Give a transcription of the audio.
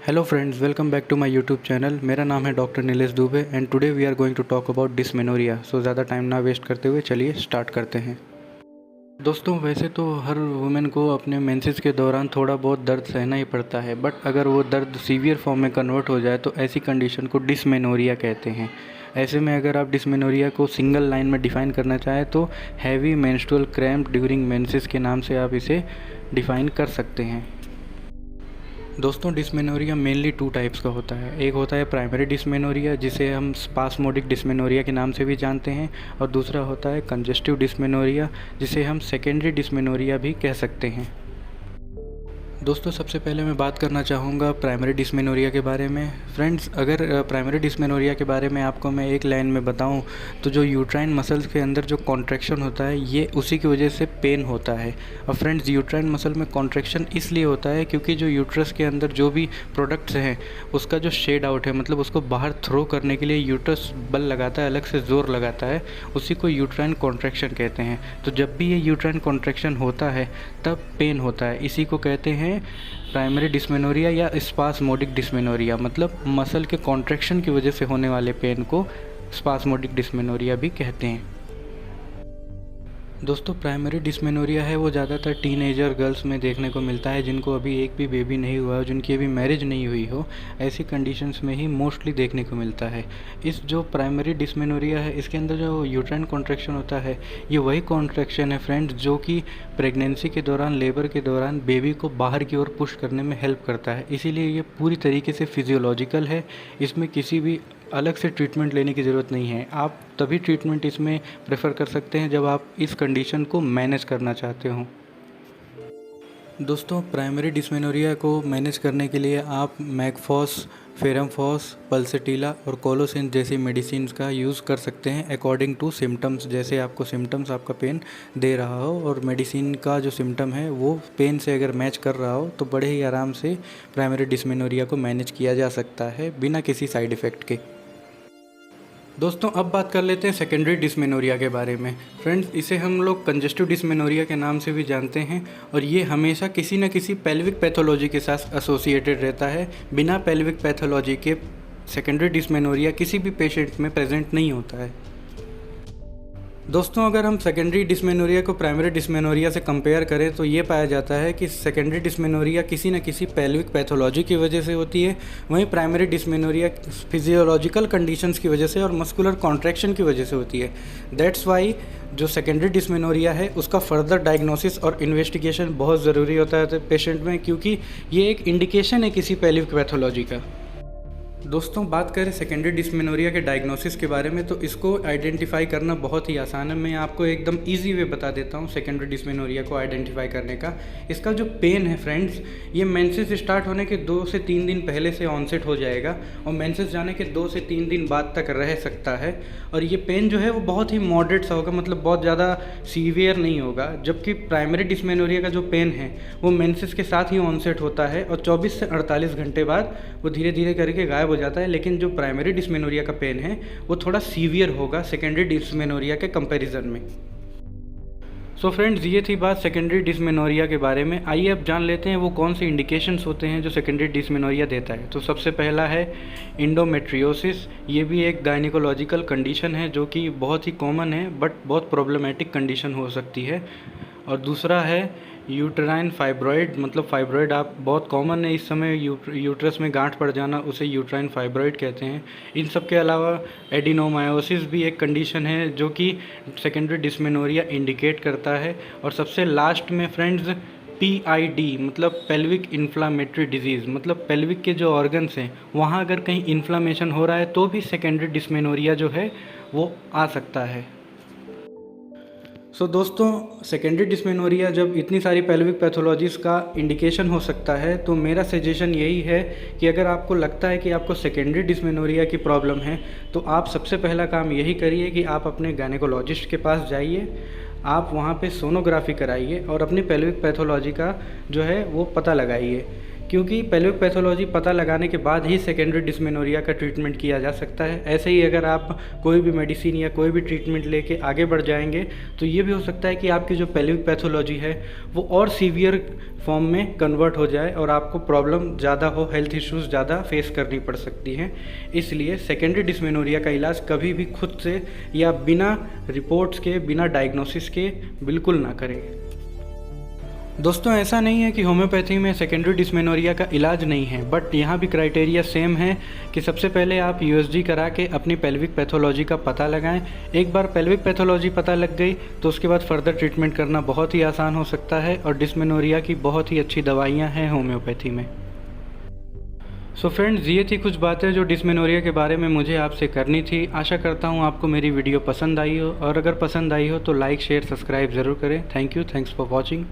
Hello friends, welcome back to my YouTube channel. मेरा नाम है doctor Nilesh Dubey and today we are going to talk about dysmenorrhoea. So ज़्यादा time ना waste करते हुए चलिए स्टार्ट करते हैं। दोस्तों, वैसे तो हर वुमेन को अपने मेंसेस के दौरान थोड़ा बहुत दर्द सहना ही पड़ता है, बट अगर वो दर्द सीवियर फॉर्म में कन्वर्ट हो जाए तो ऐसी कंडीशन को डिस्मेनोरिया कहते हैं। ऐसे में अगर आप डिस्मेनोरिया को सिंगल लाइन में डिफ़ाइन करना चाहें तो heavy menstrual cramp during menses के नाम से आप इसे डिफ़ाइन कर सकते हैं। दोस्तों, डिस्मेनोरिया मेनली टू टाइप्स का होता है। एक होता है प्राइमरी डिस्मेनोरिया, जिसे हम स्पास्मोडिक डिस्मेनोरिया के नाम से भी जानते हैं, और दूसरा होता है कंजेस्टिव डिस्मेनोरिया, जिसे हम सेकेंडरी डिस्मेनोरिया भी कह सकते हैं। दोस्तों, सबसे पहले मैं बात करना चाहूँगा प्राइमरी डिस्मेनोरिया के बारे में। फ्रेंड्स, अगर प्राइमरी डिस्मेनोरिया के बारे में आपको मैं एक लाइन में बताऊँ तो जो यूट्राइन मसल्स के अंदर जो कॉन्ट्रैक्शन होता है, ये उसी की वजह से पेन होता है। और फ्रेंड्स, यूट्राइन मसल में कॉन्ट्रैक्शन इसलिए होता है क्योंकि जो यूट्रस के अंदर जो भी प्रोडक्ट्स हैं उसका जो शेड आउट है, मतलब उसको बाहर थ्रो करने के लिए यूट्रस बल लगाता है, अलग से ज़ोर लगाता है, उसी को यूट्राइन कॉन्ट्रैक्शन कहते हैं। तो जब भी ये यूट्राइन कॉन्ट्रैक्शन होता है तब पेन होता है। इसी को कहते हैं प्राइमरी डिस्मेनोरिया या स्पास्मोडिक डिस्मेनोरिया, मतलब मसल के कॉन्ट्रैक्शन की वजह से होने वाले पेन को स्पास्मोडिक डिस्मेनोरिया भी कहते हैं। दोस्तों, प्राइमरी डिस्मेनोरिया है वो ज़्यादातर टीनेजर गर्ल्स में देखने को मिलता है, जिनको अभी एक भी बेबी नहीं हुआ हो, जिनकी अभी मैरिज नहीं हुई हो, ऐसी कंडीशंस में ही मोस्टली देखने को मिलता है। इस जो प्राइमरी डिस्मेनोरिया है, इसके अंदर जो यूट्राइन कॉन्ट्रैक्शन होता है, ये वही कॉन्ट्रैक्शन है फ्रेंड्स जो कि प्रेगनेंसी के दौरान, लेबर के दौरान बेबी को बाहर की ओर पुश करने में हेल्प करता है। इसीलिए ये पूरी तरीके से फिजियोलॉजिकल है। इसमें किसी भी अलग से ट्रीटमेंट लेने की ज़रूरत नहीं है। आप तभी ट्रीटमेंट इसमें प्रेफर कर सकते हैं जब आप इस कंडीशन को मैनेज करना चाहते हो। दोस्तों, प्राइमरी डिस्मेनोरिया को मैनेज करने के लिए आप मैगफॉस, फेरमफॉस, पल्सेटिला और कोलोसिन जैसी मेडिसिन का यूज़ कर सकते हैं अकॉर्डिंग टू सिम्टम्स। जैसे आपको सिम्टम्स आपका पेन दे रहा हो और मेडिसिन का जो सिम्टम है वो पेन से अगर मैच कर रहा हो तो बड़े ही आराम से प्राइमरी डिस्मेनोरिया को मैनेज किया जा सकता है बिना किसी साइड इफ़ेक्ट के। दोस्तों, अब बात कर लेते हैं सेकेंडरी डिस्मेनोरिया के बारे में। फ्रेंड्स, इसे हम लोग कंजेस्टिव डिस्मेनोरिया के नाम से भी जानते हैं, और ये हमेशा किसी न किसी पेल्विक पैथोलॉजी के साथ एसोसिएटेड रहता है। बिना पेल्विक पैथोलॉजी के सेकेंडरी डिस्मेनोरिया किसी भी पेशेंट में प्रेजेंट नहीं होता है। दोस्तों, अगर हम सेकेंडरी डिस्मेनोरिया को प्राइमरी डिस्मेनोरिया से कंपेयर करें तो ये पाया जाता है कि सेकेंडरी डिस्मेनोरिया किसी न किसी पेल्विक पैथोलॉजी की वजह से होती है, वहीं प्राइमरी डिस्मेनोरिया फिजियोलॉजिकल कंडीशंस की वजह से और मस्कुलर कॉन्ट्रैक्शन की वजह से होती है। दैट्स वाई जो सेकेंडरी डिस्मेनोरिया है उसका फर्दर डायग्नोसिस और इन्वेस्टिगेशन बहुत ज़रूरी होता है पेशेंट में, क्योंकि ये एक इंडिकेशन है किसी पेल्विक पैथोलॉजी का। दोस्तों, बात करें सेकेंडरी डिस्मेनोरिया के डायग्नोसिस के बारे में तो इसको आइडेंटिफाई करना बहुत ही आसान है। मैं आपको एकदम इजी वे बता देता हूँ सेकेंडरी डिस्मेनोरिया को आइडेंटिफाई करने का। इसका जो पेन है फ्रेंड्स, ये मेंसेस स्टार्ट होने के 2 से 3 दिन पहले से ऑनसेट हो जाएगा और मेंसेस जाने के 2 से 3 दिन बाद तक रह सकता है। और ये पेन जो है वो बहुत ही मॉडरेट सा होगा, मतलब बहुत ज़्यादा सीवियर नहीं होगा। जबकि प्राइमरी डिस्मेनोरिया का जो पेन है वो मेंसेस के साथ ही ऑनसेट होता है और 24 से 48 घंटे बाद वो धीरे धीरे करके गायब हो जाता है। लेकिन जो प्राइमरी डिस्मेनोरिया का पेन है वो थोड़ा सीवियर होगा सेकेंडरी डिस्मेनोरिया के कंपैरिजन में। सो फ्रेंड्स, ये थी बात सेकेंडरी डिस्मेनोरिया के बारे में। आइए अब जान लेते हैं वो कौन से इंडिकेशंस होते हैं जो सेकेंडरी डिस्मेनोरिया देता है। तो सबसे पहला है इंडोमेट्रियोसिस। ये भी एक गायनिकोलॉजिकल कंडीशन है जो कि बहुत ही कॉमन है बट बहुत प्रॉब्लमेटिक कंडीशन हो सकती है। और दूसरा है यूट्राइन फाइब्रॉइड, मतलब फाइब्रॉइड आप बहुत कॉमन है इस समय, यूट्रस में गांठ पड़ जाना, उसे यूट्राइन फाइब्रॉइड कहते हैं। इन सब के अलावा एडिनोमायोसिस भी एक कंडीशन है जो कि सेकेंडरी डिस्मेनोरिया इंडिकेट करता है। और सबसे लास्ट में फ्रेंड्स PID, मतलब पेल्विक इन्फ्लामेटरी डिजीज़, मतलब पेल्विक के जो ऑर्गन्स हैं वहाँ अगर कहीं इन्फ्लामेशन हो रहा है तो भी सेकेंडरी डिस्मेनोरिया जो है वो आ सकता है। सो दोस्तों, सेकेंडरी डिस्मेनोरिया जब इतनी सारी पेल्विक पैथोलॉजीज़ का इंडिकेशन हो सकता है तो मेरा सजेशन यही है कि अगर आपको लगता है कि आपको सेकेंडरी डिस्मेनोरिया की प्रॉब्लम है तो आप सबसे पहला काम यही करिए कि आप अपने गायनेकोलॉजिस्ट के पास जाइए, आप वहाँ पे सोनोग्राफी कराइए और अपनी पेल्विक पैथोलॉजी का जो है वो पता लगाइए। क्योंकि पेल्विक पैथोलॉजी पता लगाने के बाद ही सेकेंडरी डिस्मेनोरिया का ट्रीटमेंट किया जा सकता है। ऐसे ही अगर आप कोई भी मेडिसिन या कोई भी ट्रीटमेंट लेके आगे बढ़ जाएंगे तो ये भी हो सकता है कि आपकी जो पेल्विक पैथोलॉजी है वो और सीवियर फॉर्म में कन्वर्ट हो जाए और आपको प्रॉब्लम ज़्यादा हो, हेल्थ इश्यूज़ ज़्यादा फेस करनी पड़ सकती हैं। इसलिए सेकेंडरी डिस्मेनोरिया का इलाज कभी भी खुद से या बिना रिपोर्ट्स के, बिना डायग्नोसिस के बिल्कुल ना करें। दोस्तों, ऐसा नहीं है कि होम्योपैथी में सेकेंडरी डिस्मेनोरिया का इलाज नहीं है, बट यहाँ भी क्राइटेरिया सेम है कि सबसे पहले आप यूएसजी करा के अपनी पेल्विक पैथोलॉजी का पता लगाएं। एक बार पेल्विक पैथोलॉजी पता लग गई तो उसके बाद फर्दर ट्रीटमेंट करना बहुत ही आसान हो सकता है और डिस्मेनोरिया की बहुत ही अच्छी दवाइयाँ हैं होम्योपैथी में। सो फ्रेंड्स, ये थी कुछ बातें जो डिस्मेनोरिया के बारे में मुझे आपसे करनी थी। आशा करता हूँ आपको मेरी वीडियो पसंद आई हो, और अगर पसंद आई हो तो लाइक, शेयर, सब्सक्राइब ज़रूर करें। Thank you, thanks for watching.